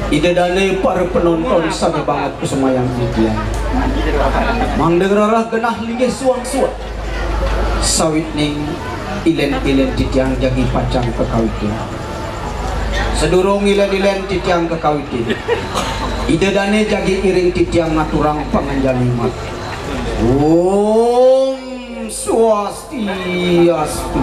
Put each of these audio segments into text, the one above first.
ide dane para penonton sami banget kesemayang titiang mangdengerarah genah linggih suang-suang sawit ning ilen-ilen titiang jagi pacang kekawitin sedurung ilen-ilen titiang kekawitin ide dane jagi iring titiang ngaturang panganjalimat Om Swastiastu.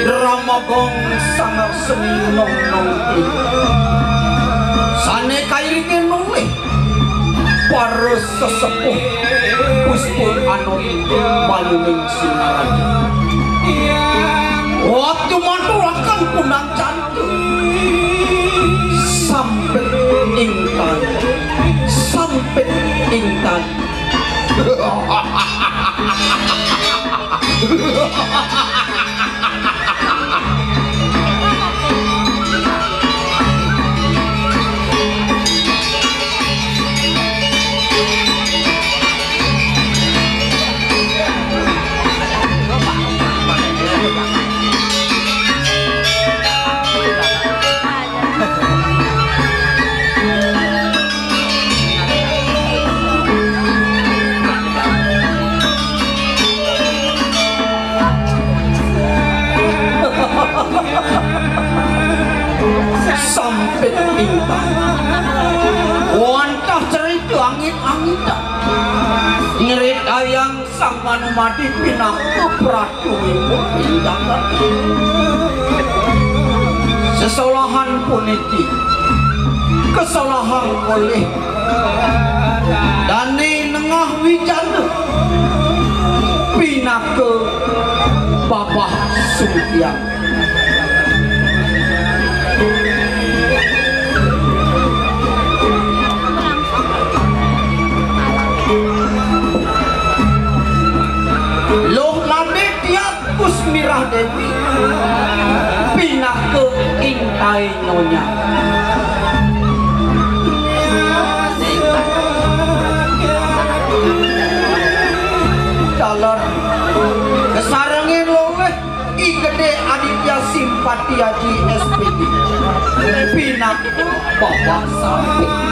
Ramagong sangar seni nong-nong sane kairinge noleh para sesepuh puspul anon baluning sinaraja waktu maturakan punang cantik sampai ingtan sampai intan wantah cerita angin-angitan nyerita yang sang manumadi pinaku pratu ibu pindahan sesalahan puniti kesalahan oleh dane nengah wijana pinake babah sumpiang loh lame tiap Kusmirah Dewi pinah ke intai nyonya dalam kesarangin loleh igede aditya simpati haji SPD pinah ke bawah sampai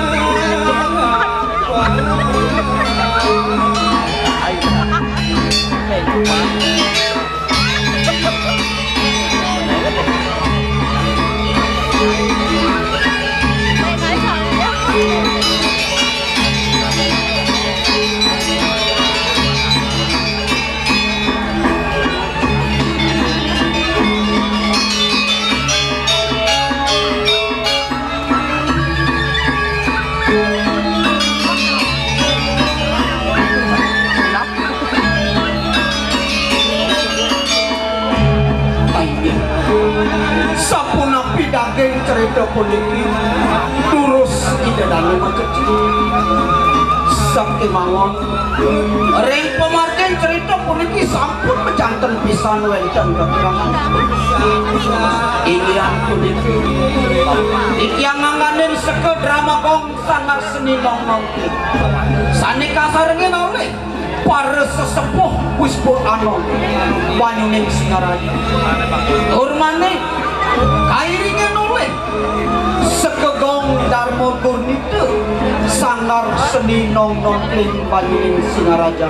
cerita politik turus ide dalam kecil sakti mangon reng pemargen cerita politik sampun mencanten pisan wenten kekurangan ilian politik yang ngangganin seke drama kong sangat seni nong-nong sani kasarengin oleh para sesepuh wispur anon banyuning singaraja urmane kairingan oleh sekegong Darmo Gurnita sangar seni nong-nong kling banyuning singaraja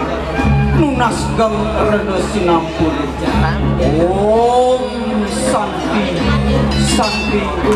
nunas geng rene sinampun Om Santi Santi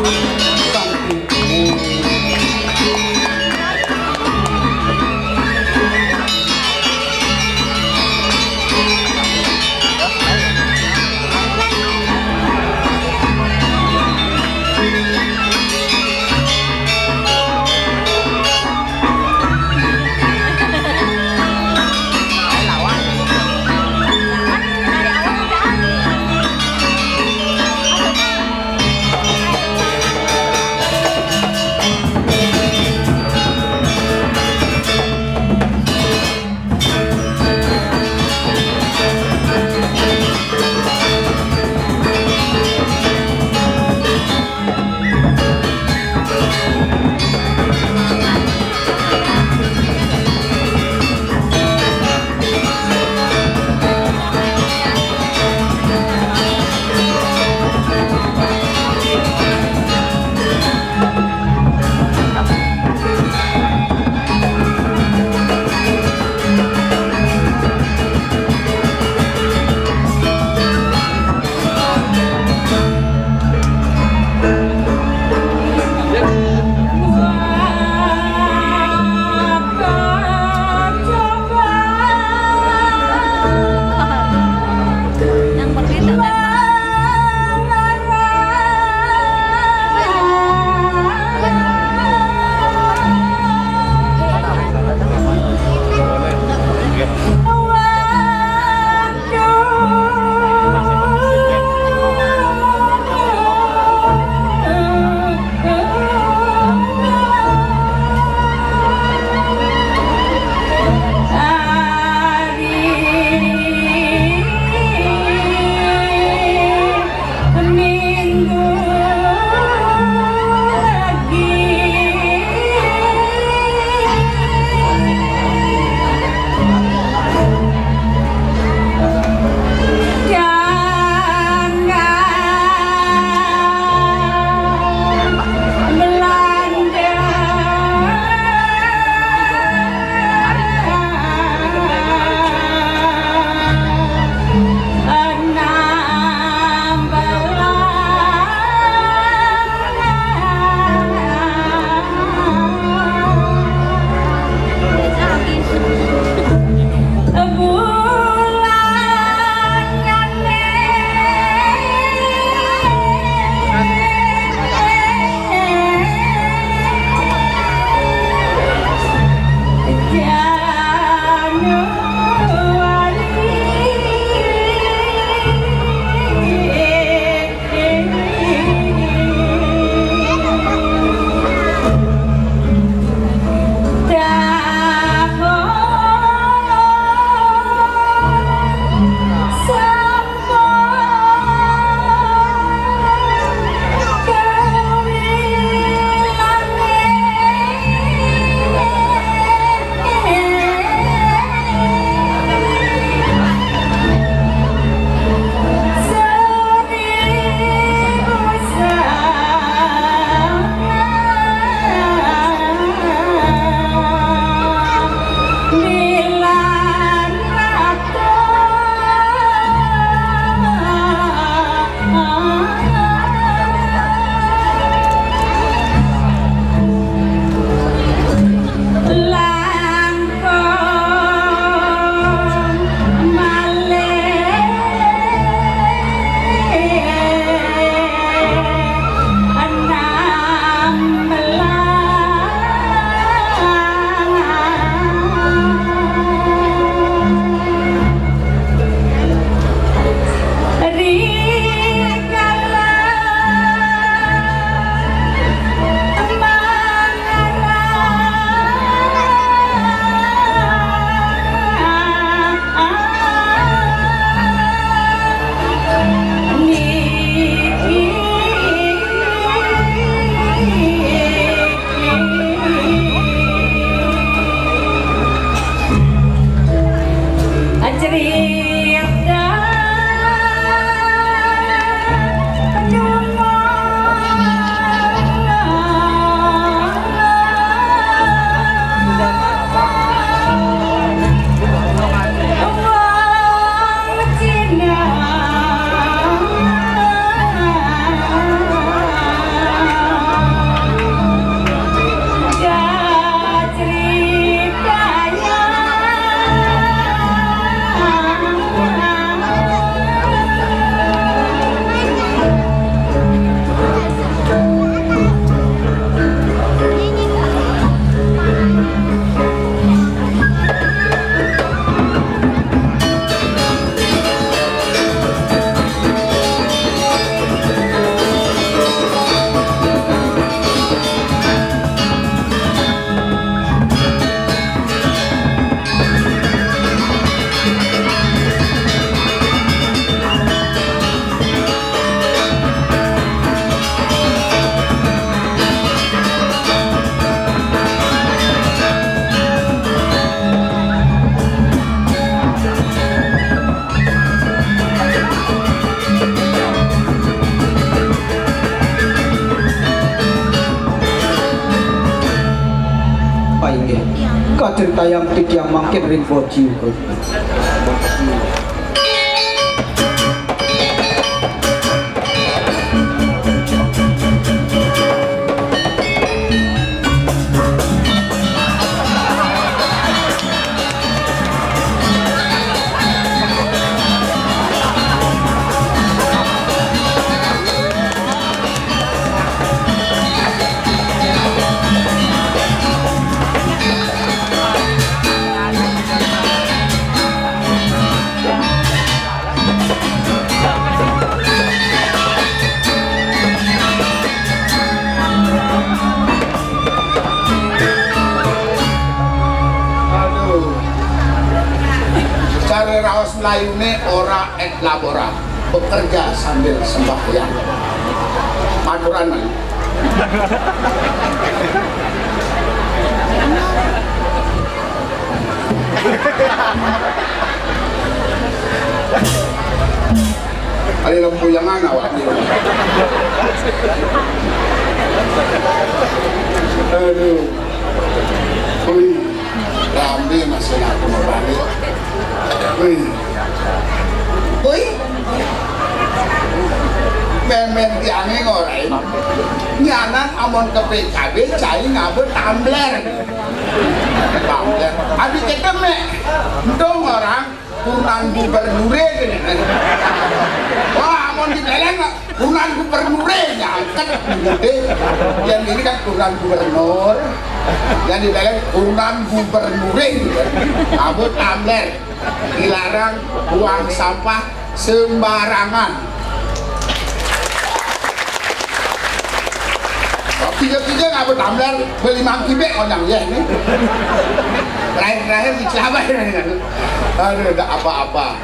cerita yang tidak makin ring boji. Raos Melayune ora et labora, bekerja sambil sembahyang. Maturan man. Ada lembu yang mana awak? Aduh, wih, ramai masih aku mau balik. Wih, wih, memen tiangnya ngorai, nyanan amon ke PKB cai ngabut tumbler, tumbler. Habis kita dong orang kurang gubernure gini. Wah, amon di beleng kurang gubernure kan gede. Yang ini kan kurang gubernur, yang di beleng kurang gubernure, ngabut tumbler. Dilarang buang sampah sembarangan. Tiga-tiga nggak bertambah beli mangki bek orang ya ini. Terakhir dicabai. Aduh, tidak apa-apa.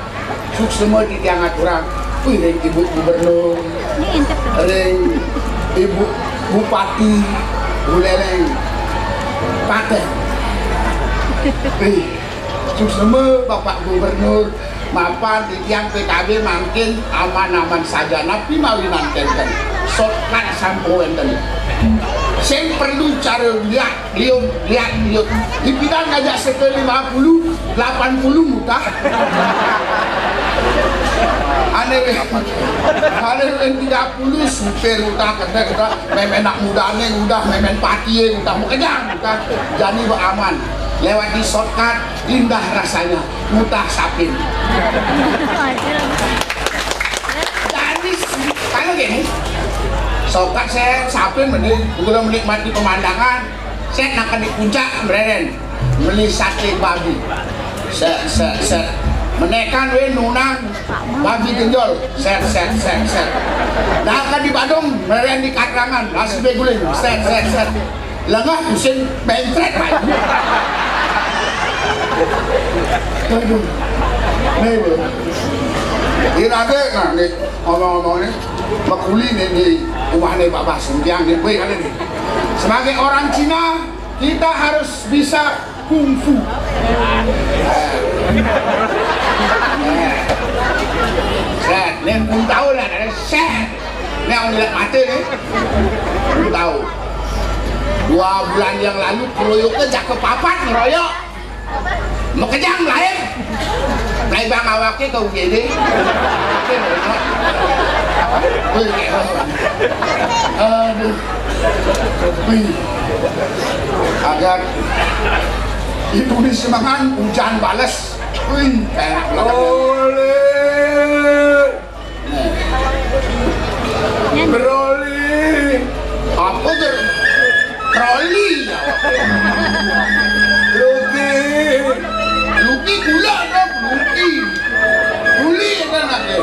Suk semua di tiang aturan. Wih, ada ibu gubernur, ada ibu bupati, buleleng, paten. Wih. Semua Bapak Gubernur mapan di tiang PKB makin aman-aman saja napi mawinan tenten shortcut sampoen tadi saya perlu cara lihat di bidang ngajak sekitar 50 80 muka aneh yang 30 supir udah kena memenak mudanya udah memen pati udah mau kenyang jadi aman lewat di shortcut indah rasanya mutah sapin jadi kalau gini shortcut saya sapin belum menikmati pemandangan saya nak di puncak bereden beli sate babi set menekan we nunang babi genjol set dah kan di Badung bereden di Katrangan masih beguling set lengah pusing bentret pak. Aduh, nih bro. Irade nah nih ngomong-ngomong nih, makuli nih di rumah nih Bapak Suntiang nih, wih kali nih. Sebagai orang Cina kita harus bisa kungfu. Set, nih pun tahu lah, set. Nih orang lihat mati nih, pun tahu. 2 bulan yang lalu keroyoknya cakep papat ngeroyok mau kejang lain naik bang awaknya ke UGD aduh agar ibu di Semangan hujan bales Broli apa tuh Troli, Luki gula dong, Luki, guli kan ada.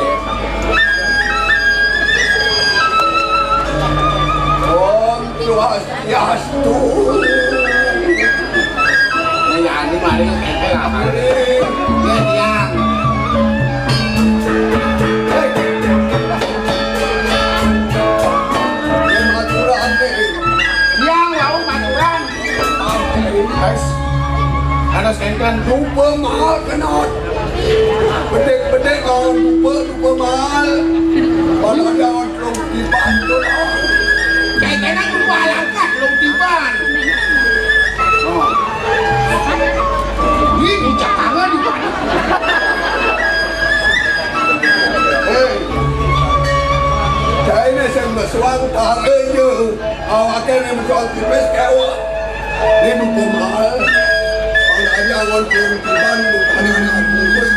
Om Swastiastu. Nah, ini mari kita lah. Yang Anas kan lupa mahal kenot bedek on lupa mahal kalau ada orang tiban tu kayak lupa langkat long tiban bersuang taranya awaknya yang bersuang tipis kewak ini buku mahal kalau aja awal kehidupan bukan anak bungkus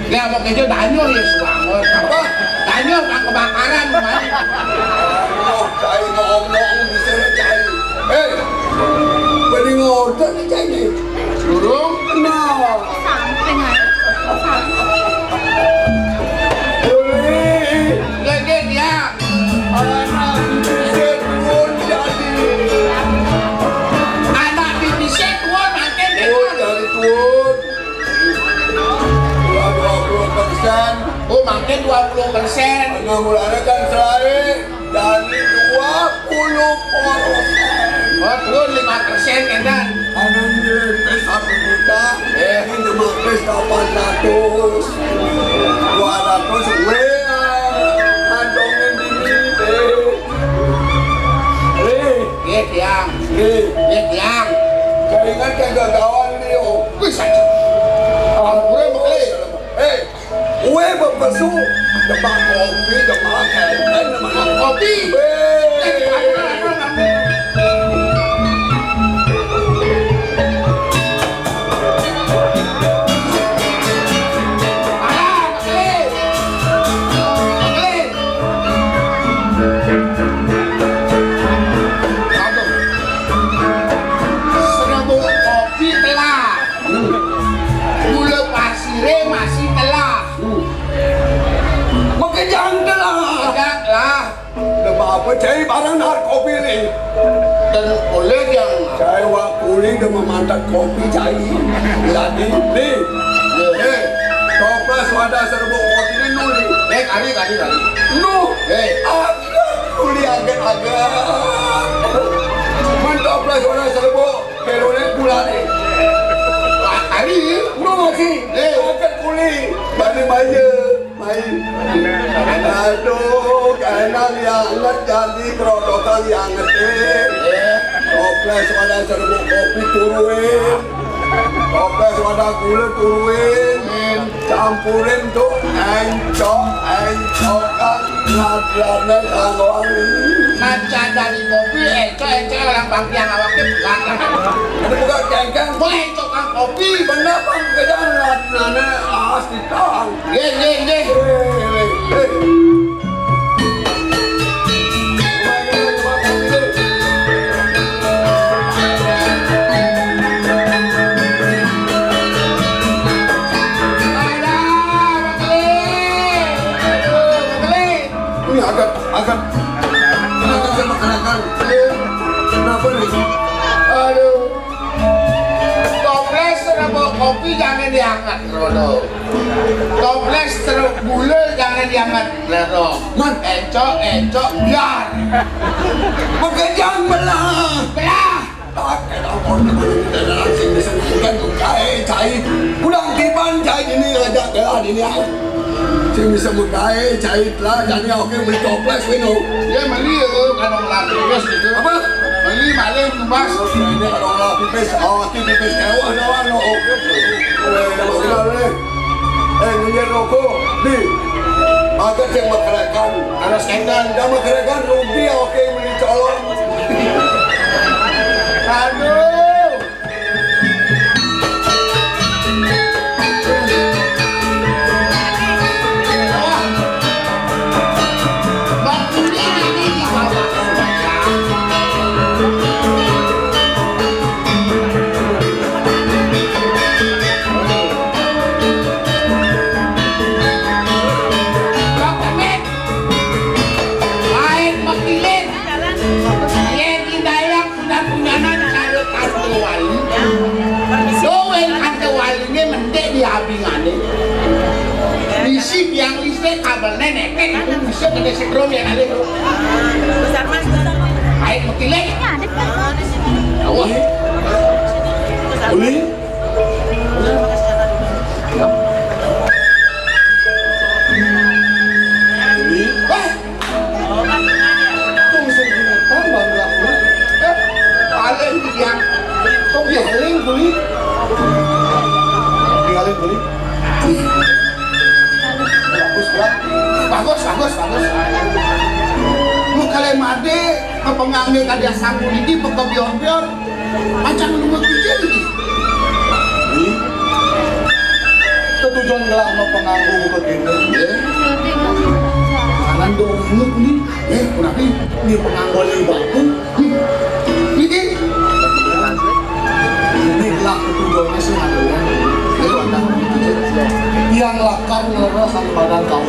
ya mau kejo danyo ya suang apa? Danyo pak kebakaran kemarin cai ngomong bisa cai beri ngorder nih cai nih durung? nah samping aja Gede dia anak bibi setuan makin dari tuan oh makin 20% mulanya kan selain dari 20%. oh turun 5% kan dan Anaknya pes 1 juta, ini cuma pes 800, 200 kantongin di tiang tiang keringat kegagalan nih oh. bisa gue beli Gue berpesu depan kopi, depan kenten, depan kopi cai barang nahar kopi nih dan oleh yang cai wakuli udah memantap kopi cai jadi nih toples wadah serbuk kopi ini nuli kali nu agak nuli agak toples wadah serbuk kelone gula nih kali nu masih agak kuli bani main aduh enak yang jadi kerodokan yang gede toples wadah serbuk kopi turuin toples wadah gula turuin campurin tuh encok-encokan ngadilane kanggoan ngaca dari kopi encok orang bangkian awaknya belakang ada juga cengkeng boleh encokkan kopi kenapa kejan ngadilane asli tang geng agak sama kenakan kenapa nih aduh toples serbuk kopi jangan diangkat Rodo toples serbuk gula jangan diangkat Rodo man encok biar makanya belah tak kena orang kita langsung disebutkan cai pulang tiban cai ini ngajak gelar ini sing disebut cai telah jadi oke beli toples wino dia beli itu kadang lapis gitu apa beli maling tumbas ini kadang lapis awaki pipis kewah doang no ngejar rokok di agak yang makerekan harus kendal dah makerekan rugi oke beli colong aduh isi yang listrik kabel nenek itu bisa ke setrum ya kali besar mas air mekilek ada kan awah beli tunggu sebentar bangga paling yang tinggalin beli bagus made pengangge kadia sanggup ini pekebior-bior macam lumut kecil ini. Ketujuan gelah no penganggu buka kene. Jangan dong ini. Kenapa? Ini penganggu lagi batu. Ini gelah ketujuannya sih adalah yang lakar ngerasan badan kau.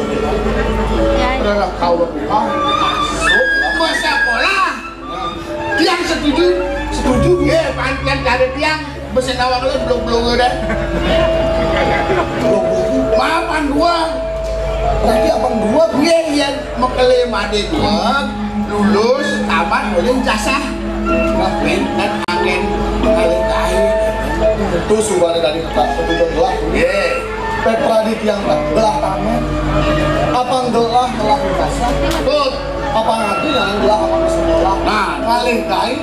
terhadap kau berbuka masuk masa pola. Tiang setuju? Setuju? Ya, pantian dari tiang besen awak lu belum udah. Maafan dua. Berarti abang dua Iya, mekelem ade dua lulus tamat boleh jasa. Ngapain dan angin kali tahi. itu sudah dari ketujuan gelah. Pradit yang gelah tamat. Abang gelah jasa. Betul. Abang hati yang gelah abang sekolah. Nah, Kali kai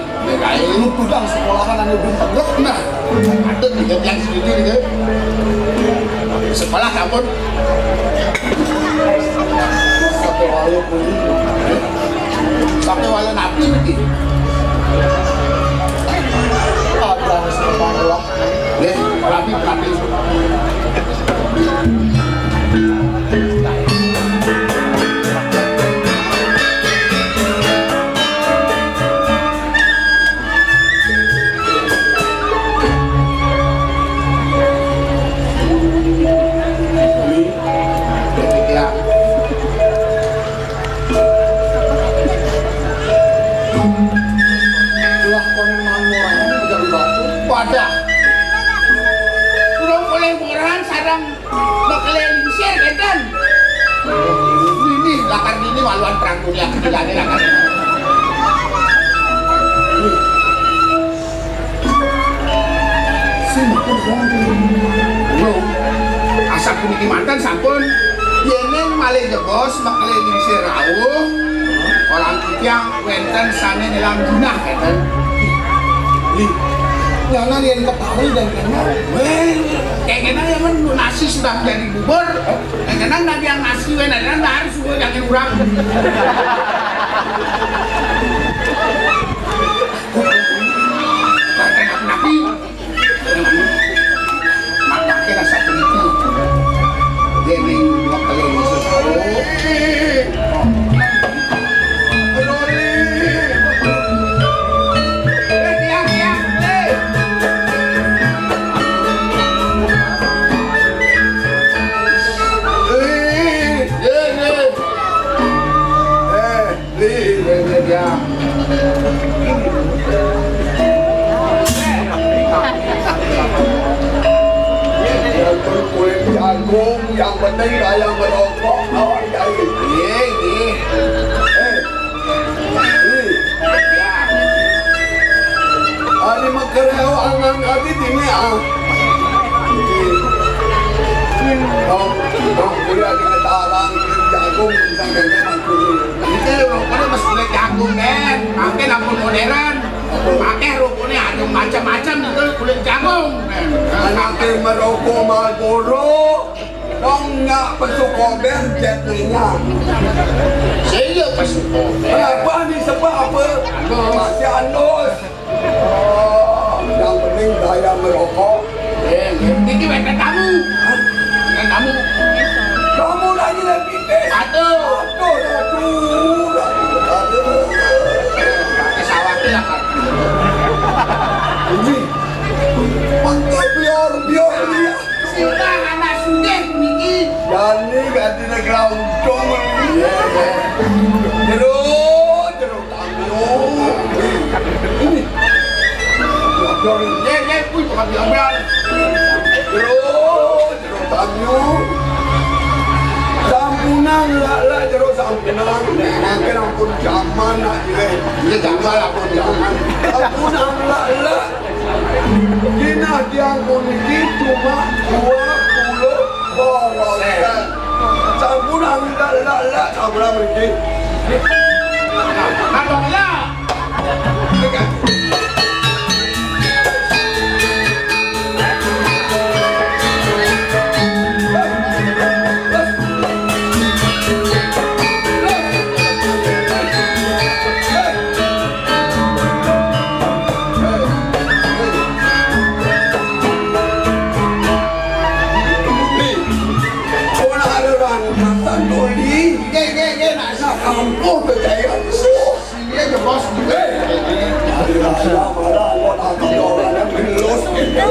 lu tudang sekolahan anu belum tegak. nah, ada tiga yang setuju gitu. Sekolah kampun. Sampai walau kuliah. Sampai walau nabi begitu. Abang sekolah gelah. Rapi. Wadah, belum boleh murahan sarang bekeliling share kan? Ini lakar ini waluan perang dunia ketilane lakar. Belum. Asap puniki mantan sampun. Yeneng malih jebos bekeliling share rawuh. Orang tiang wenten sane dalam junah kan? Jangan yang ketahui dan kenal. Kayaknya ya men nasi sudah jadi bubur. Kayaknya nabi yang nasi dan harus sudah jangan kurang. Nabi, makanya rasa itu. Jadi waktu ini Jagung yang penting ayam merokok awak cari. Ani makareo angan ati dini kuliah di Ketarang jagung misalkan kuliah. itu rokoknya mesti boleh jagung kan, pakai lampu modern, pakai rokoknya ada macam-macam itu kulit jagung. Anaknya merokok Marlboro, dong nggak pesukober jadinya. Saya pesuko. Kenapa nih sebab apa? Masih anus. Yang penting saya merokok. Ini weten kamu. Dan kamu. Kamu lagi lebih deh. Aduh. Aduh. Pakai sawahnya lah kan. Ini pakai biar dia. Sudah anak sudah ini. Jadi ganti negara untung. Jeruk tanggung. Ini. Ya, pun bukan biar. Jeruk tanggung. Sampunan lah jeruk sampunan. Makin ampun zaman nak je. Ini gambar ampun zaman. Sampunan lah. Dina tiang kuniki cuma 20 orang. Sampunan lah sampunan mereka. Abanglah. kampung kejayaan. Sini aja bos. Hari raya malah kota Kedolanya melus gitu.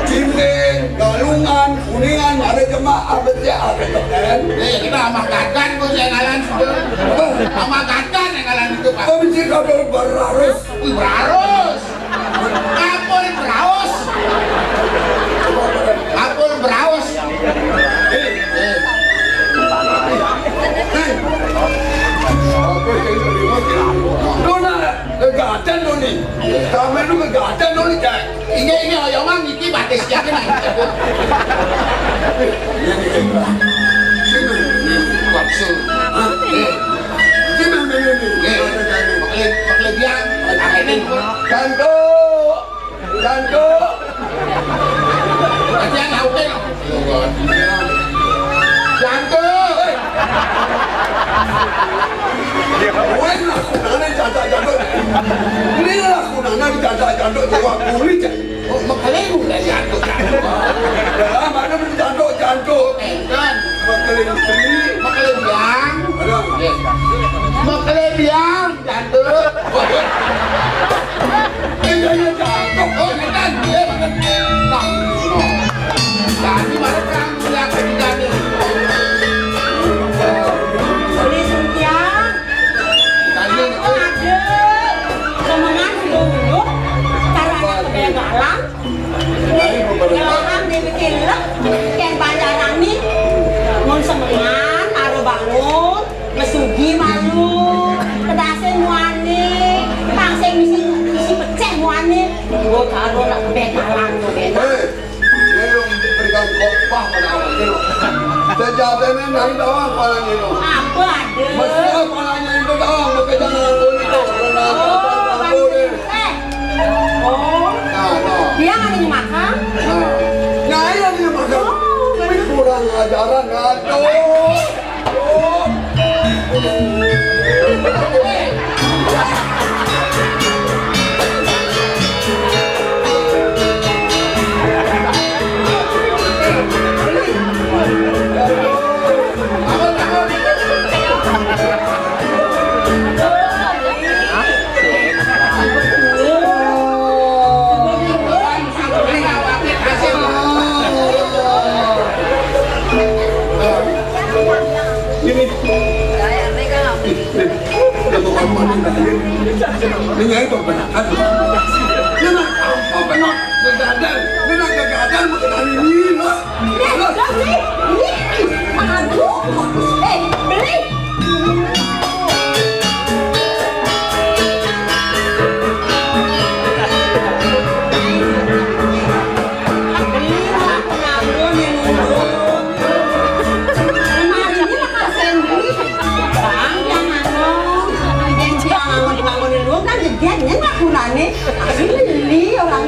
Cimping, Galungan, Kuningan, ada jemaah betul ada temen. Kita sama gagan bos yang ngalan sudah. Sama gagan yang ngalan itu pak. Komisi kabel berarus. Berarus. Kapul beraus. Kapul beraus. Dona, kegaten doni. Kami lu kegaten doni cak. Ini oyongan iki batis jakin. Waksu. Kelebihan. Janto, janto. Kasihan hotel. Janto. Wen lah kunana janda janto. Ini lah kunana janda janto jiwa kulit cak. Oh, makanya udah janto. Dah mana beli janto janto. Kan. Makanya Makelebihan. ada. Makelebihan. Janto. Ini janto. Oh, kan. Nah. Jadi mana kan yang ketiga nih. Beli suntiang. Tadi Aku ada. Semangat dulu. Caranya kebaya galang. Galang dibikin lek. Kayak pacaran nih. Mun semangat, taruh bangun. Mesugi malu. Kedasin muani. Pangsing isi pecah muani. Gue taruh lah kebaya galang. Ini lu berikan kopah pada awak ini. Sejatinya dari doang palanya itu. Apa ada? Mesti palanya itu doang, pakai jangan aku itu. Oh, dia nggak ada makan? Nah iya dia makan. Ini kurang ajaran aduh. Ini itu benar. Ini nak kampung benar. Kegadan. Ini nak kegadan bukan hari ini lah. Beli. Beli orang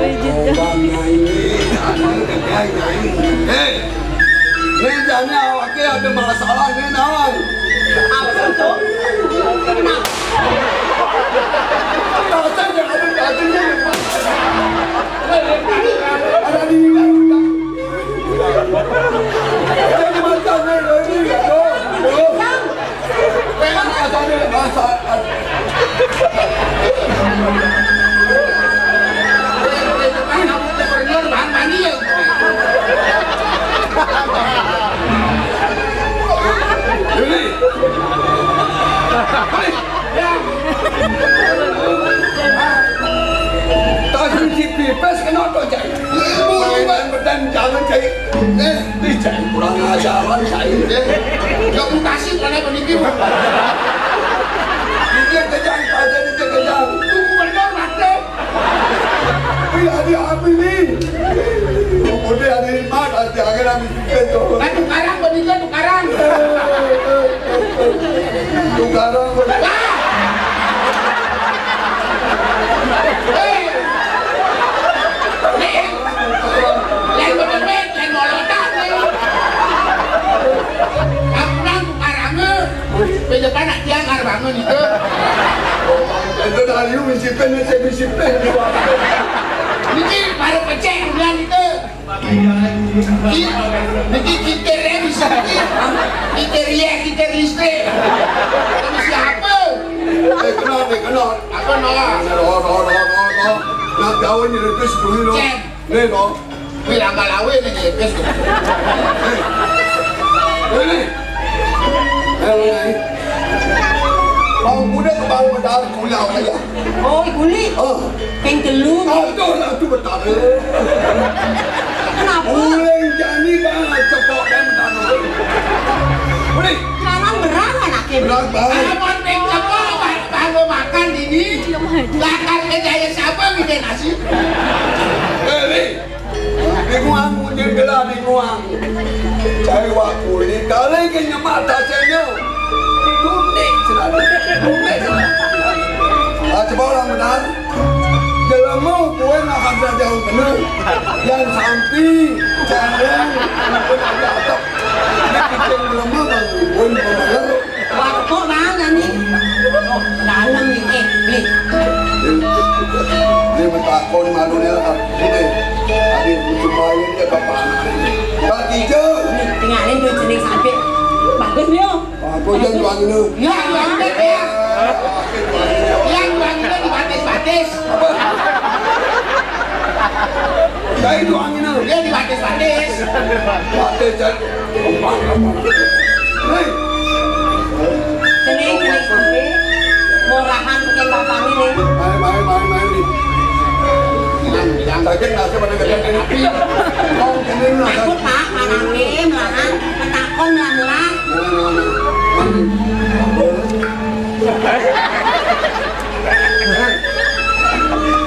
Hei, ini jangan awaknya ada masalah ini nawan. apa itu? Kenapa? Rasa jangan ada kajinya. Ada di jadi macamnya lagi ya. Pengen ada masalah. Tapi si pipes kena kau cai. Mainan berdan jangan cai. Dicai kurang ajaran cai. Gak mau kasih karena pendidik. Dia kejang saja dia kejang. Tunggu benar mati. Dia apa ini? Udah ada di mana? Jangan ambil pipes tu. Nah tukaran pendidik tukaran. Tukaran. Lain berbeda, lain molotan. Aku nang tukarannya. Pendepan nak tiang harus bangun itu. Itu dari misi pen, saya misi pen. Ini baru pecah bulan itu. Ini kita bisa. Kita riak, kita listrik. Misi apa no? Nak tahu ni lepis dulu no. Ni no. Bilang galawe ni lepis tu. Ni. Bang muda ke bang medal kuliah saya. Oh, kulit. Kain telur. Betul lah tu betul. Kenapa? Boleh jadi bang cepok dan medal. Boleh. Jangan berat anaknya. Berat bang. Kalau peng cepok baru makan ini. Lakar kejaya siapa bikin nasi? Di nguang mungkin gelar di nguang. Cari waktu ni kali kena mata saya. Tunik celana. Tunik celana. Coba orang benar. Dalam mau kue nak ada jauh kena. Yang sampai jangan pun ada atap. Kita belum mau pun pemalar. Waktu mana ni? Dalam ni beli. Dia bertakon malu ni lah. Ini. Adik cuma dia bapa anak. Bagi je. Ni tengah ni duit jenis sampai. Bagus dia. Bagus je tuan ini. Ya, yang tuan itu dibatis-batis. Saya tuan ini. Dia dibatis-batis. Batis je. Hei. Jenis sampai. Murahan pakai bapak ni ni. Main ni. Sakit nak sebenarnya kerja api. Kau kena nak. Takut tak anaknya melahan. Ketakon lah.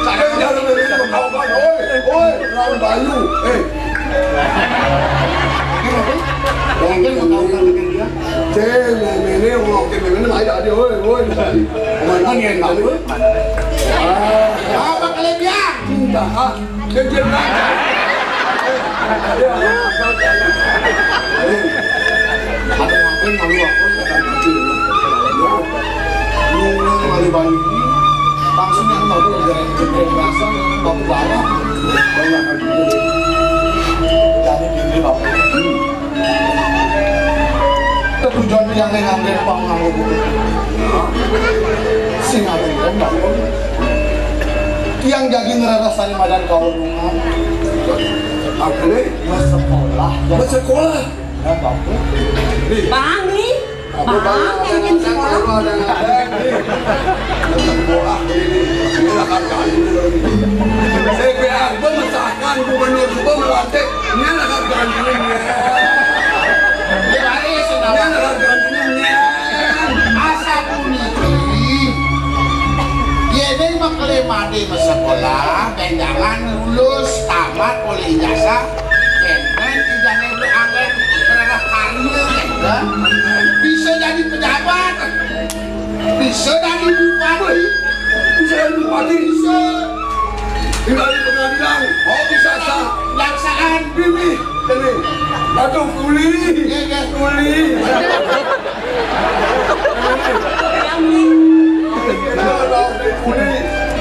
Saya jangan berita berkawan. Oi, lawan Bayu. Mungkin berkawan dengan dia. Ini orang kena mai dah dia. Oi. Mana yang tahu? Apa kelebihan? Tidak. Kerja nak. Ada ngapain malu aku? Nunggu malu Bayu ini. Langsung yang tahu dari jendela biasa, bawa bawa. Bawa lagi. Jadi ini bawa. Tujuan yang ngambil pengaruh sing ada di dalam yang jadi ngerasani madan kau rumah akhirnya bersekolah ya bapak Bang ni. Bang yang sekolah. Sekolah ini akan kali CPR memasakkan gubernur juga melantik ini akan kali Asa puniki dia ini maklema di sekolah dan jangan lulus tamat oleh ijazah dan ijazah itu akan berarah karir bisa jadi pejabat bisa jadi bupati bisa tinggal di pengadilan bisa laksaan pilih atau kuli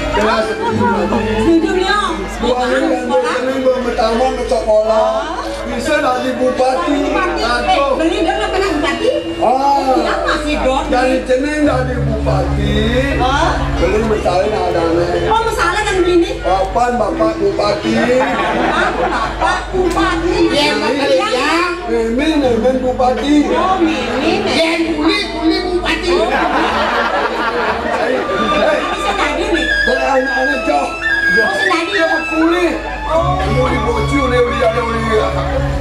Hidup dia. Pertama ke sekolah bisa dari bupati atau Beli dia nak kena bupati. Dia masih dot. dari Senin dari bupati beli mesalin ada Oh masalah kan beli ni. bapak bupati Bapak bupati. yang Mimin bupati Oh mimin. yang kuli bupati Bisa jadi ni. dan anak-anak jauh Bisa jadi. dia kuli mau dibocu dia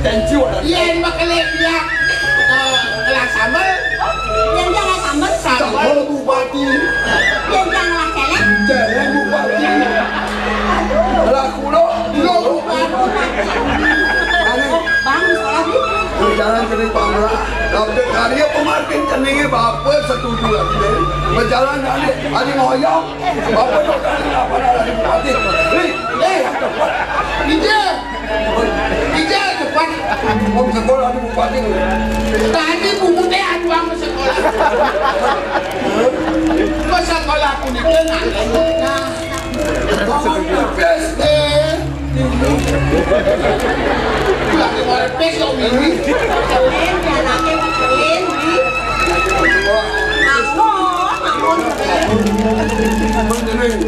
tensi ada yang maklem dia kelas sambal Yang jangan sambal. sambal bupati Yang jangan celeng. jalan bupati lah kulo bupati Bang sekolah ni. berjalan ke Pamela tapi karya pemakin cenderungnya bapak setuju lagi deh berjalan ada ngoyong bapak dokter apa lagi bupati Ija cepat mau sekolah di bupati tadi buku teh aduang ke sekolah ke sekolah pun itu nah PSD lagi mau besok ini Celeng dia anaknya celeng ni. Angkon. Ning,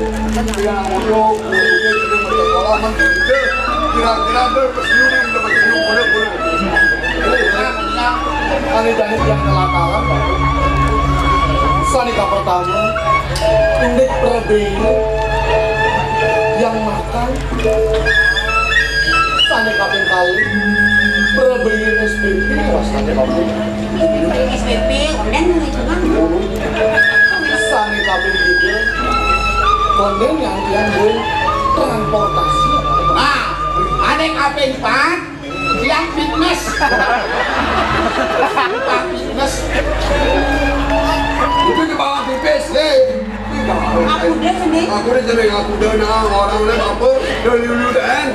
dia ngomong, dia bersekolah mengkira kira-kira berpesiun yang dapat minum boleh. Kali Danit yang kelakaran, Sanika pertama, indek perbeda yang makan, Sanika kali perbeda SPP, wasanya kamu. SPP, dan itu kan. Sanika juga, konden yang diambil transportasi. Nah, ada kaping 4 yang fitness. Fitness. Itu di bawah pipis deh. Aku dia sendiri. Aku udah sering aku dengar orang lain apa dari dulu dan.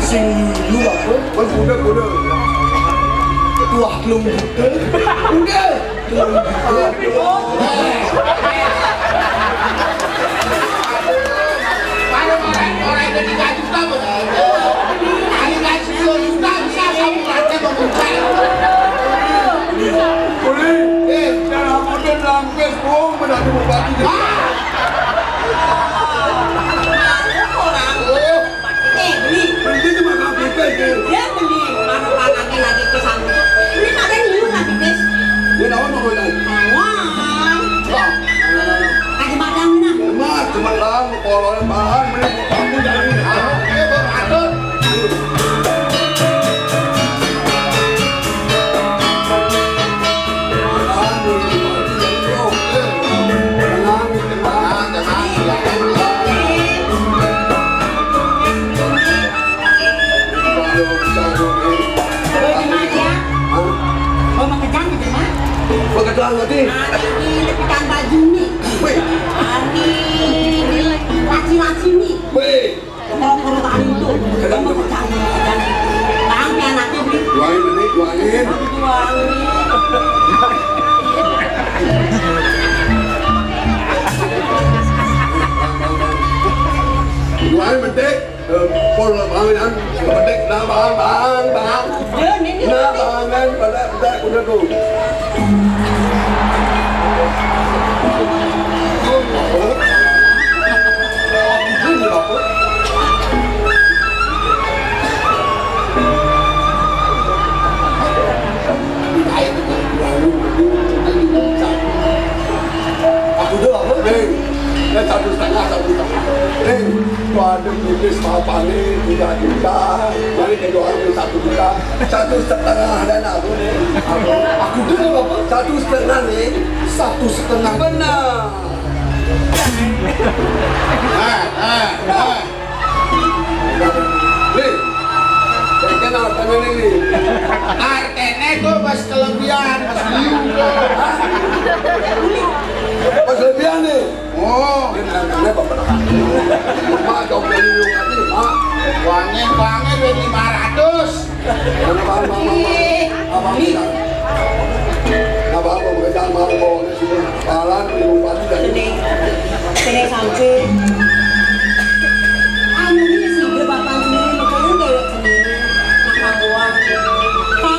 Sing lu apa? Kuda. Tuah belum kuda. Orang jadi gaji kamu. Kali gaji 2 juta bisa kamu rata membuka. Boleh. Jangan aku dan lampir bohong menanti berbagi. Berhenti cuma kapipes. Dia beli mana-mana lagi ke sana. Ini makan dulu lagi guys. Dia tahu mau boleh. Awan. Kasih badan mana? Emak cuma lang kalau bahan beli kamu dari. Dia beratur. Pekerjaan nanti. Ini lepikan baju nih. Wih, Ini laci-laci nih. wih. Kalau tadi itu, kita mau cari dan bang anaknya beli Duain. Duain betik. Pol bangunan betik dah bang. Nah bangunan pada udah tu. Aku dah apa? Dah 1,5 ada tulis apa ni 3 juta, mari kita ambil 1 juta, 1,5 dan aku ni. Aku dah apa? 1,5 ni, 1,5 benar. Ni, saya kenal tanya ni. Artene itu pas kelebihan, pas liu. Pas lebihan ni. Oh, Ini apa pernah? Mak kau beli lu nanti, mak. uangnya duit 500. Abang bilang, abang mengejar mampu ni sudah jalan di rumah ni. Sini sampai anu ini sih bapak sendiri makanya dewek sendiri makan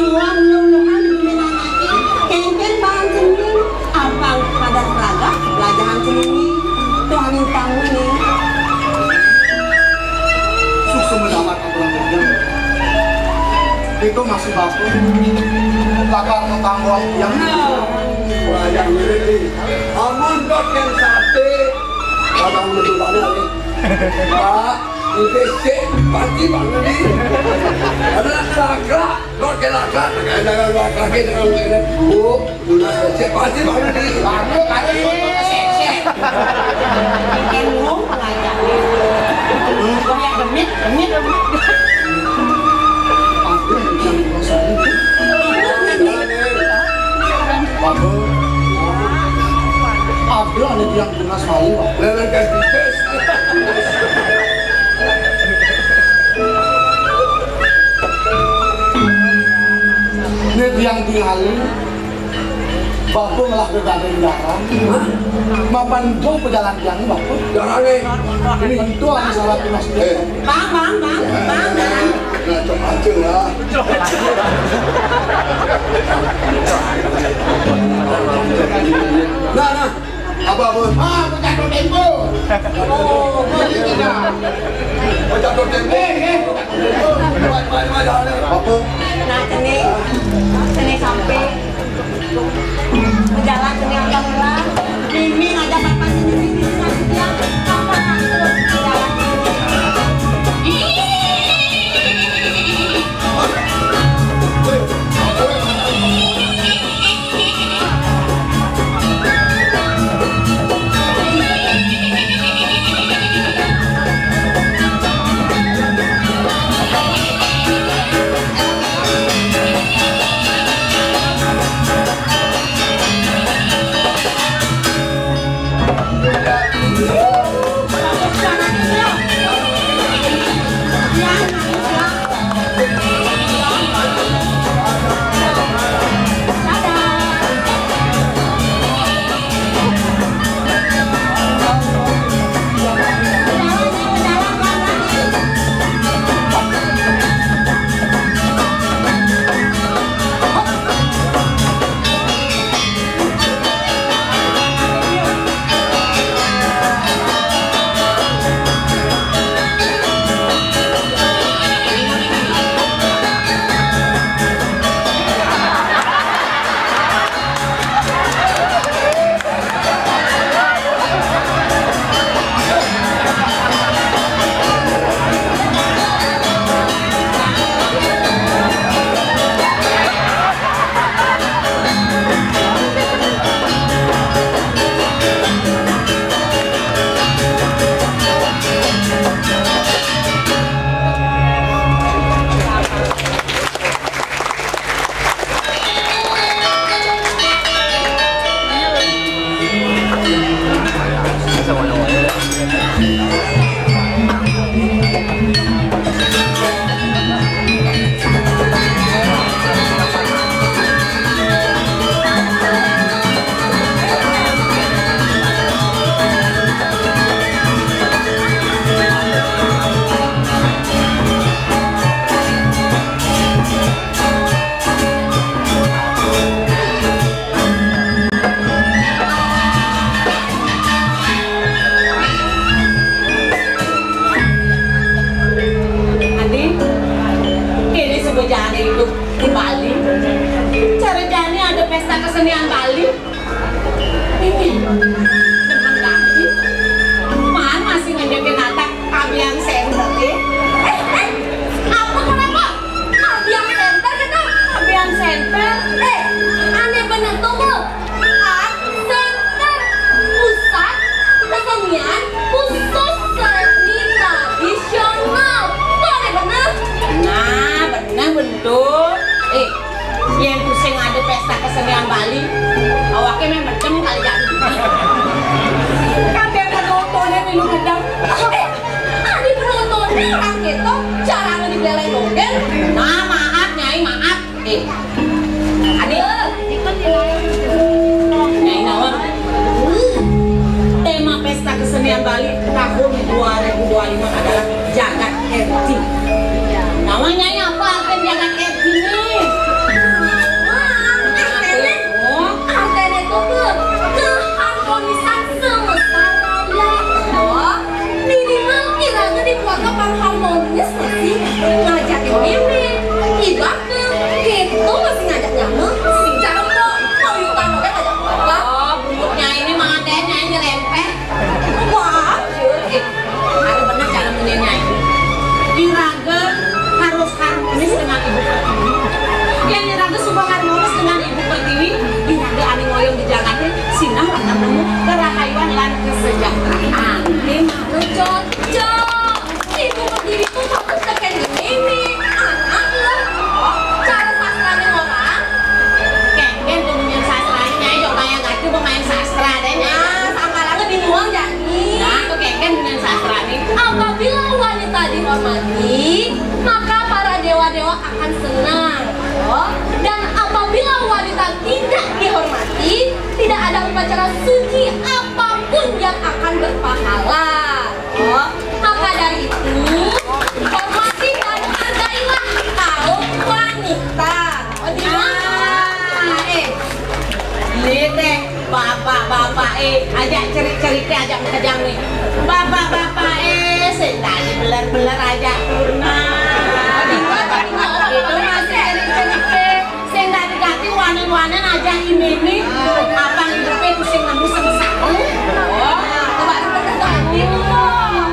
uang mudah-mudahan dibilang lagi kengken bang sendiri abang pada peraga belajaran sendiri Tuhan yang tanggung nih Susu mendapat pulang kerja. Itu masih baku. Kakak tetangga yang Wayang ini, amun dot yang sate, abang betul mana ni? Pak, ini cek pasti bang ni. Ada lakrak, dot ke lakrak, dengan lakrak ke dengan ini. Oh, sudah cek pasti bang ni. Kamu kali itu kesek-sek. bikin ngomong aja banyak demit aku yang merasa itu. Bapak, ada anak yang tunas malu. Lelang ke tipis. Ini yang tinggalin. Bapak malah bergandeng jarang. Mapan itu pejalan tiang bapak. Jangan ni. Ini itu yang salah tunas dia. bang Nak cok acung lah. Nah. Apa? Aku jatuh tempo. Oh, Ini tidak. Jatuh tempo. Apa? nah cene sampai berjalan cene agak pulang. Mimi ngajak papa sendiri di sini dia papa terus jalan. Kesenian Bali ini teman kaki man masih ngajakin atak Abian Center apa kenapa Abian Center gitu Abian Center aneh bener tuh bu Center pusat kesenian khusus seni tradisional tuh aneh bener nah bener bentuk yang pusing ada pesta kesenian Bali awaknya memang macam kali jadi kan yang penontonnya milu ngedang ada penontonnya orang gitu caranya dibelai logen nah maaf nyai maaf adik nyai nawan tema pesta kesenian Bali tahun 2025 adalah Jagat Erti nama nyai apa artinya Jagat Erti nih keharmonisan semesta raya minimal kiranya dibuat kapal harmonis masih ngajakin mimi ibaratnya gitu masih ngajak nyamuk si jambo mau yukan oke ngajak apa bungkutnya ini mangadanya ini lempeh wah ada bener cara menilainya iraga harus harmonis dengan ibu pertiwi yang iraga suka harmonis dengan ibu pertiwi iraga ane ngoyong di Jakarta sinah lah ketemu kerahayuan lan kesejahteraan dimana cocok ibu pertiwi itu fokus tekan ini anak lah cara sastranya orang kengken punya sastranya jok kayak gak tuh pemain sastra adanya sama lagi dibuang jadi nah tuh kengken punya sastra nih apabila wanita dihormati maka para dewa-dewa akan senang dan apabila wanita tidak dihormati tidak ada upacara suci apapun yang akan berpahala maka dari itu hormati dan hargailah kaum wanita lihat deh Bapak ajak cerit-cerit ajak kejang nih. Bapak sing tadi beler-beler ajak purna. Itu masih cerit-cerit. Sing tadi ganti wanen-wanen ajak ini. Apa hidupnya itu sing nemu sengsara. Oh, coba ganti dong.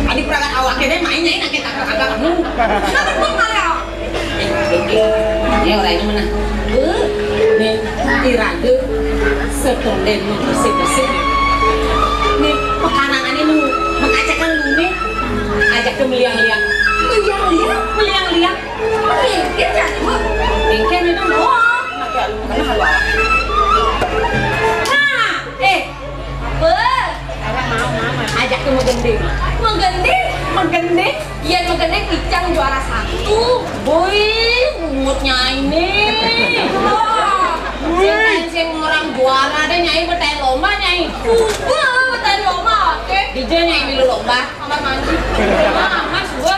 Adik peragat awaknya mainnya nak kita kagak kamu. Kenapa kok malah? Ya orangnya mana? Nih, Iraga setunden bersih-bersih. Nih, pekarangan ini mengajakkan lu nih, ajak ke meliang-liang. Meliang-liang. Mungkin kan? Mungkin itu doang. Nak lu mana halu? Nah, ajak ke menggending. Iya menggending Icang juara 1. Boy, umutnya ini. Sing orang juara deh nyai bertain lomba nyai. Bertain lomba, oke? DJ nyai milu lomba, kamar mandi. Mas gua.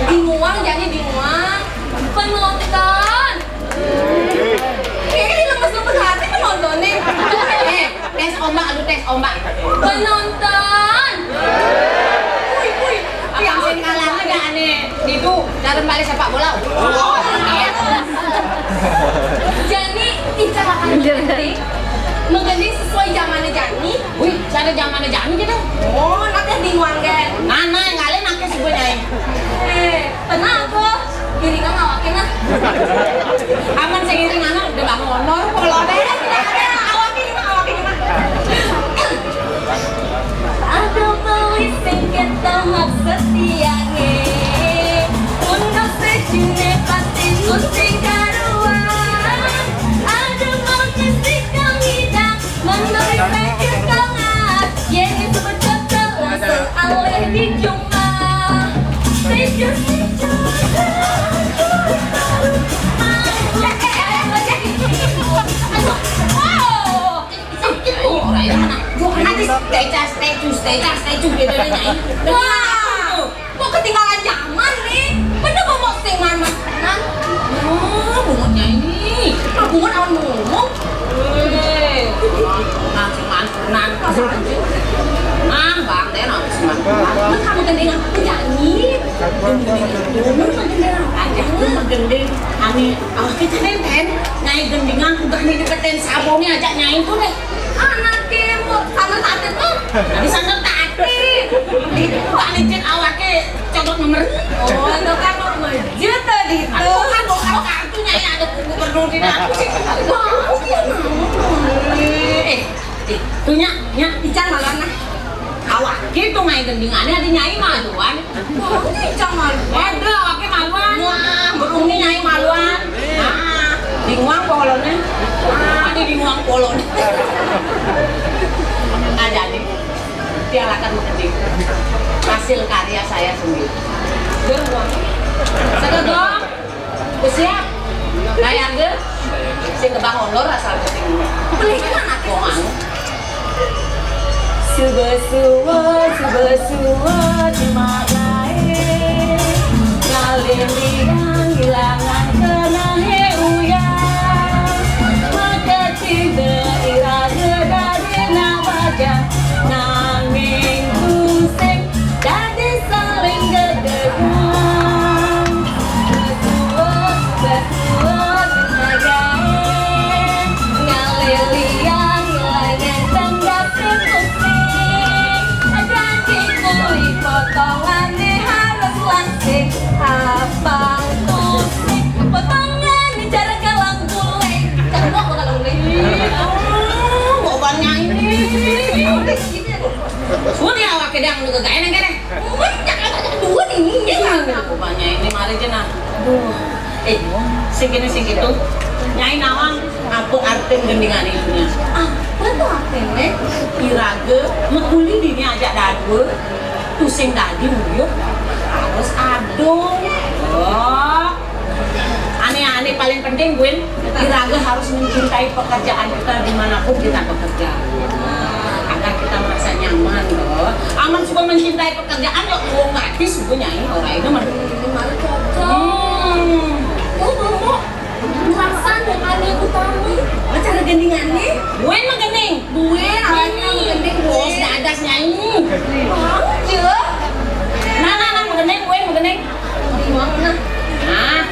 Bingung jadi bingung. Penonton. Kayaknya dilemes-lemes hati penontonnya. Tes ombak. Penonton. Wih. Yang sing kalah enggak aneh. Itu cara balik sepak bola. Jadi Ica akan menggending sesuai zamannya Jani. Wih, cara zamannya Jani gitu. Oh, nanti bingung kan. Nana yang kalian nakes sebenarnya. Tenang aku. Giringan ngawakin lah. Aman saya giringan udah bangun honor. Kalau ada awakin gimana? Aduh beli sengketa mak setianya. Untuk sejune pasti musik karuan. Aduh mau nyisikan hidang menurut sengket kangat. Yang sebetulnya langsung alih di jumpa. Sejur. Statue gitu deh nyai. Wah, kok ketinggalan zaman nih? Bener mau sing mana? Bungutnya ini. Bungut awan ngomong. Mantunan pasal anjir. Bang, teh nak semangat. Kamu gendeng aku nyanyi. Gendeng ajak tuh gendeng. Ani, awak kita nenten. Nyai gendingan udah nih deketin sabonnya ajak nyai tuh deh. Anak kemo, sama tante tuh. Di sana tadi. Bukan licin awaknya codot nomor. Oh, itu kan nomor masjid tadi itu. Kan bukan kartunya ya ada gubernur di aku sih. Tuhnya, Icang malana. Awak gitu main gendingannya di nyai maluan. Oh, Icang maluan. Ada awaknya maluan. Wah, berungnya nyai maluan. Bingung polonnya. Bingung polonnya. Jadi dialakan mengending hasil karya saya sendiri. Beruang. Sedang. Siap. Kayak ge. Sing kebang honor asal penting. Belikan aku anu. Suba-suba di magae. Ngaliriang hilangan kena heuyan. Maka cinta Iraga dari nawaja. Nanging pusing jadi saling gedegan. Besuat magae. Ngaliriang hilangan tenggap pusing. Jadi kulit potongannya harus lasik. Abang tusik potongan di jarak kalang guleng. Cakep kalau guleng. Bobanya ini. Sudah awak kedang nu kegaya nang kene. Dua nih. Bobanya ini mari cenah. Sing kitu. Nyai nawang apa arti gendingan itunya? Apa tuh artinya? Iraga mekuli dini ajak dadu. Pusing tadi muyuk harus adung. Oh. Aneh-aneh paling penting Gwen, Iraga harus mencintai pekerjaan kita dimanapun kita bekerja. Agar kita merasa nyaman loh. Aman juga mencintai pekerjaan yuk uang gratis sebenarnya ini orang itu mah. Merasa geningan nih. Buen mah gening. Buen awalnya gening. Bos dadas nyanyi. Iya. Nah gening buen gening. Nah.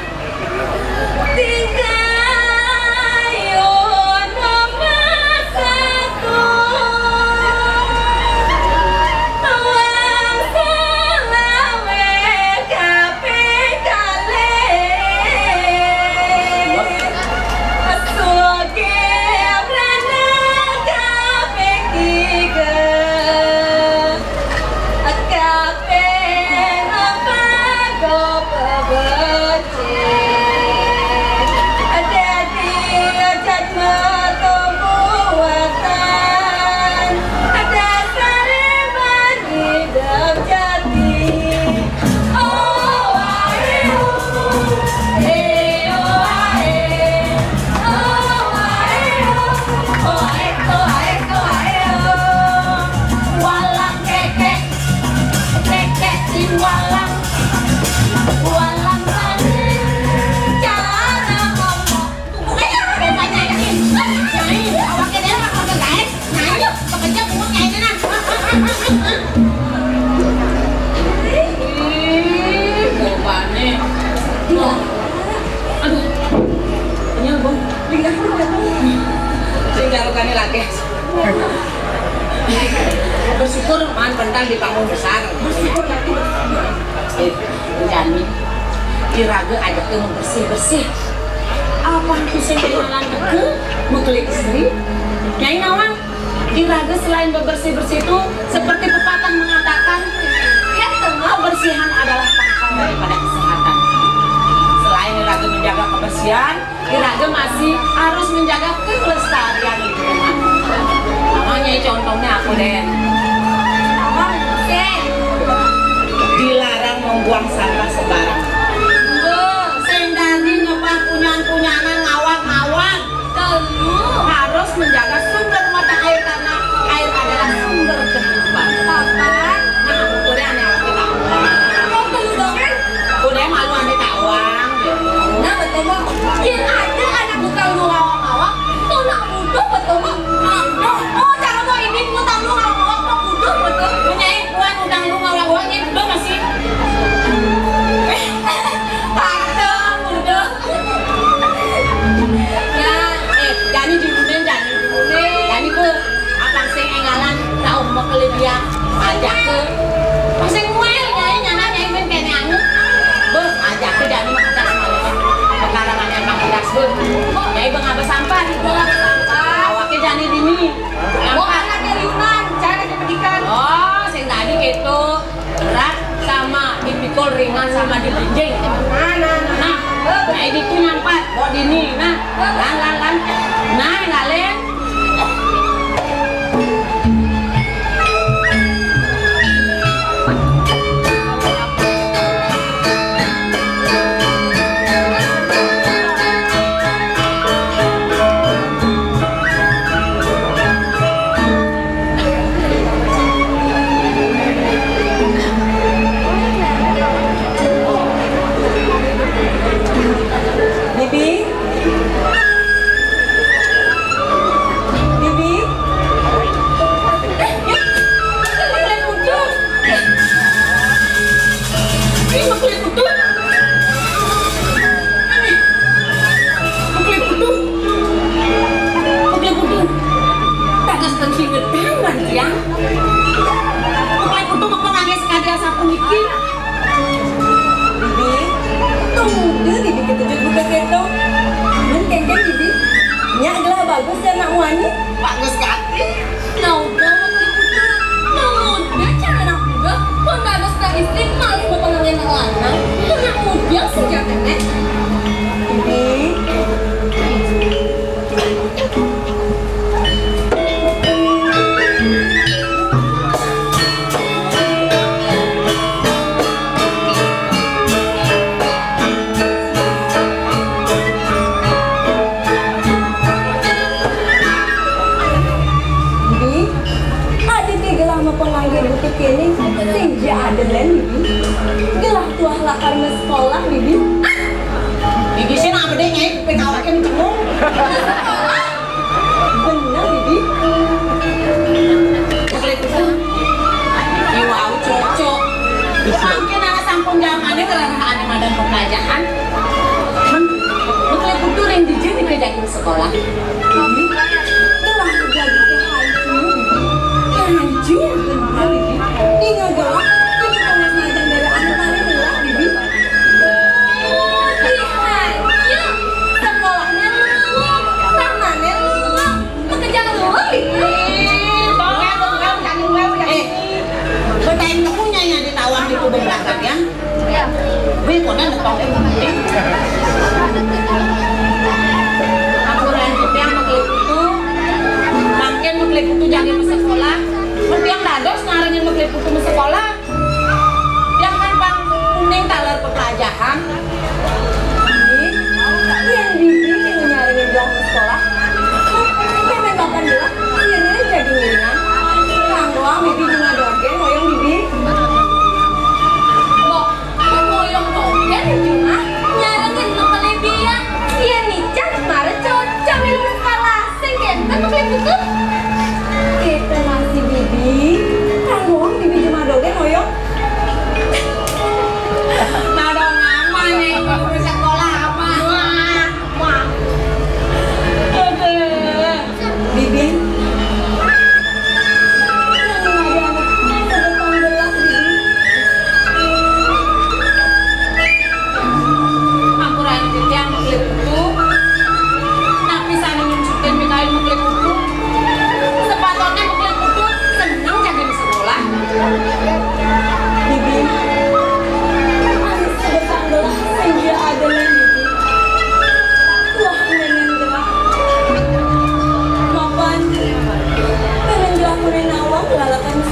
Bersyukur man pentang di panggung besar. Bersyukur nanti. Jani, diraga aja ke bersih-bersih. Apa itu sentimelan ke mengklik istri? Nyai nawang, diraga selain bersih-bersih itu seperti pepatah mengatakan, ya kebersihan adalah pangkal daripada kesehatan. Selain diraga menjaga kebersihan, diraga masih harus menjaga kelestarian lingkungan. Namanya contohnya aku deh. Dilarang membuang sampah sembarang. Sendani ngepah punyan-punyanan ngawang-ngawang. Harus menjaga sumber mata air karena air adalah sumber kehidupan. Nah, udah aneh aku tawang. Kok perlu dong kan? Udah malu aneh tawang. Nah betul mah. Yang ada anak bukan lu ngawang-ngawang. Tuh nak mudah betul mah. Oh cara mau ini utang lu ngawang-ngawang kok mudah betul. Punyai kuan utang lu ngawang-ngawang ini udah masih. Jani ke abang sing engalan tau mau ke dia ajak ke sing muel nyai nyana nyai ben kene anu beuh ajak ke Jani mah kita semalam pekarangan emang beras beuh nyai beung abah sampah di bola sampah awake Jani dini mau anak kiriman cara dipendikan oh sing tadi gitu berat sama dipikul ringan sama dibenjing nah nyai ditu nyampat bawa dini nah lan nah ngalen sekolah. Bibi, telah terjadi hancur benar Bibi. Tinggal doang, ini kalau sengaja dari anak paling belah Bibi. Hancur, sekolahnya luang, tamannya luang, pekerjaan luang Bibi. Betain kepunya yang ditawar di kubung belakang ya. Ya. Wih, konan netong penting. Aku rancut yang maklip itu, makin maklip itu jangan ke sekolah. Merti yang dados ngarangin maklip itu ke sekolah. Yang kan bang kuning talar pepelajaran. Yang Bibi yang nyariin dia ke sekolah. Ini main bapak dulu, ini jadi ngilang. Kang doang Bibi juga dogen, hoyong Bibi. Moyong dogen cuma nyarengin kepala dia. Dia nicah kemarin cocok minum sekolah. Sengketa pakai buku. Kita masih Bibi. Kang doang Bibi cuma dogen, hoyong. Nah dong aman nih, Bibi sekolah apa? Wah. Bibi.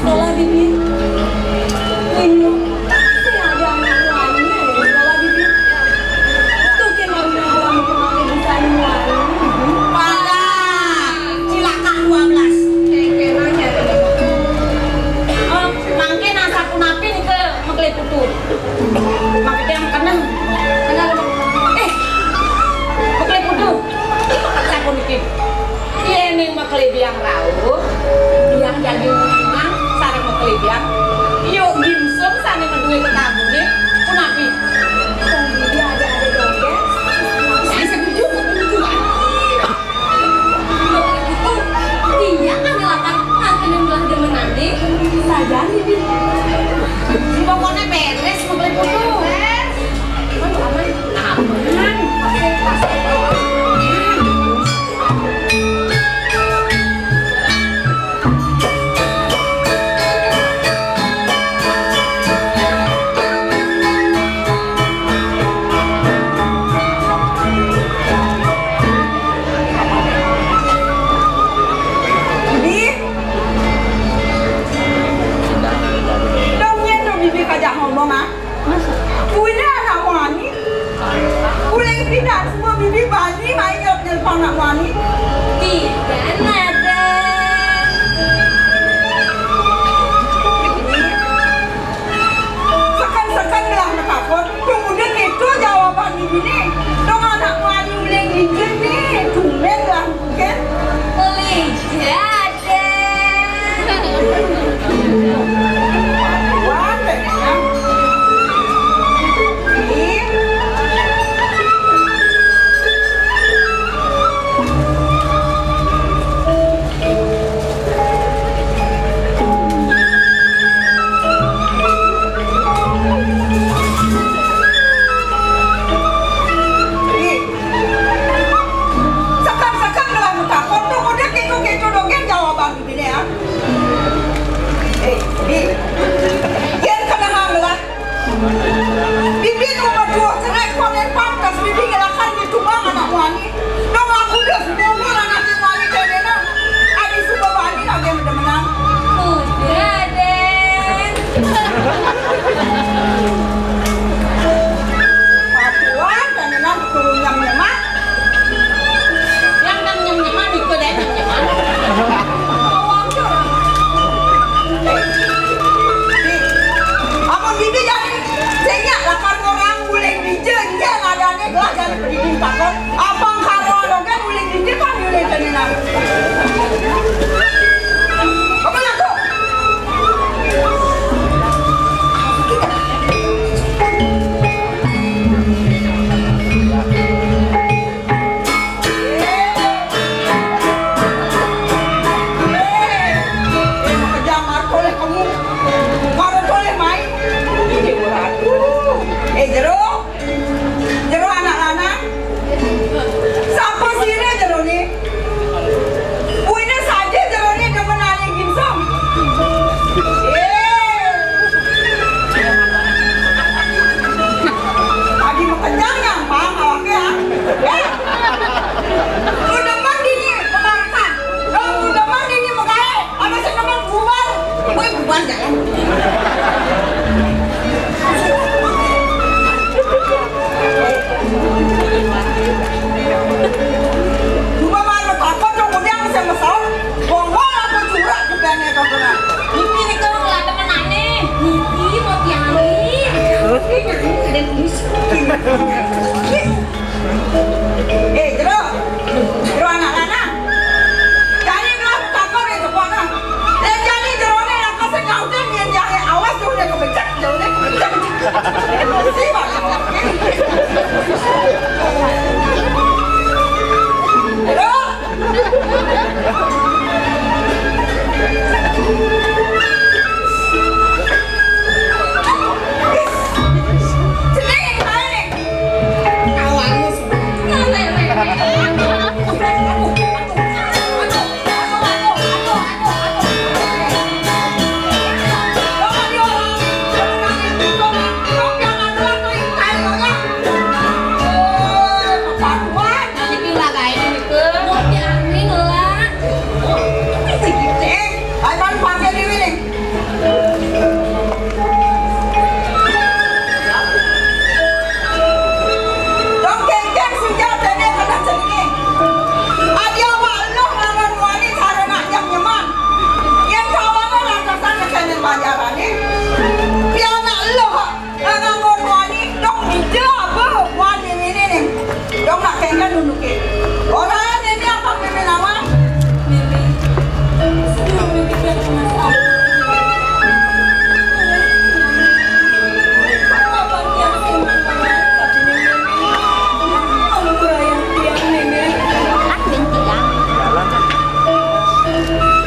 Sekolah Bibi, ini pasti ada anak lainnya di sekolah Bibi. Tuh kena udah kemarin bisa mulai Bibi. Pada cilaka 12. Kenanya Mangke nasa kunapi nih ke maklip putu. Mangke yang kena maklip putu. Saya kunikit. Ini maklip yang rawuh, yang jadi menang. Sareng maklip yang yuk gimsum sani medue ketabune kunapi kong Bibi ada dogen saya setuju dia kan ngelakan makin yang belah demenani saja Bibi pokoknya beres maklip itu aman dulu ke. Orang ini apa meme nama? Mimi, sebelum Mimi bilang sama saya. Abang yang simpan banget, tapi Mimi, kamu kurang tiang Mimi.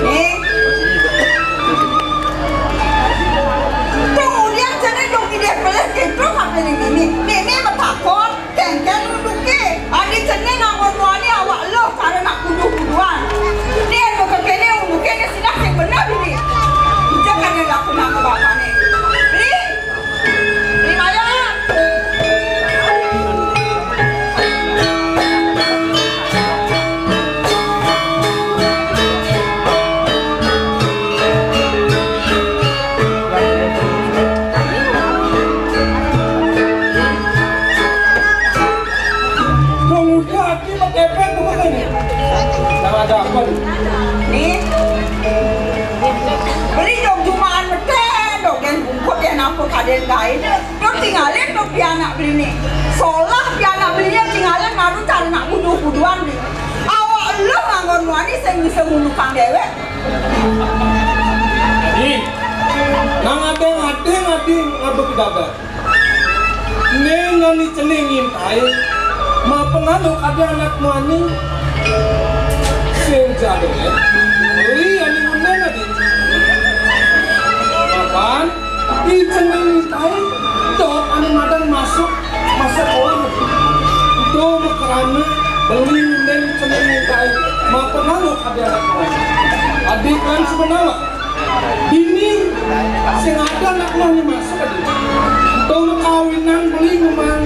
Nih. Kemudian jangan dong ide pelan gitu apa nih Mimi? Mimi bertakon, kengken duduk ke. Adi ceneng ngomong ni awak lo cara nak kudu-kuduan. Dia mau kekene duduk ke ni sinak yang benar ini. Jangan yang aku nak bapak ni. Beri maya. Ada apa nih? Nih. Beli dong jumaan meten dong yang bungkut yang aku kadang lain. Dong tinggalin dong dia anak beli nih. Seolah dia anak belinya tinggalin baru cari nak kudu-kuduan nih. Awak lo nganggon wani sing bisa ngulukan dewek. Jadi, nang ngade ngabek dagang. Neng ngani ceningin kai, ma pengaruh ada anak muani. Sing jade, beli ani munen adi. Kapan? Di ceningin kai, dok ani madan masuk orang. Itu kerana beli munen ceningin kai, ma pengaruh ada anak muani. Adik kan sebenarnya. Ini sing ada anak muani masuk adi. Itu kawinan beli memang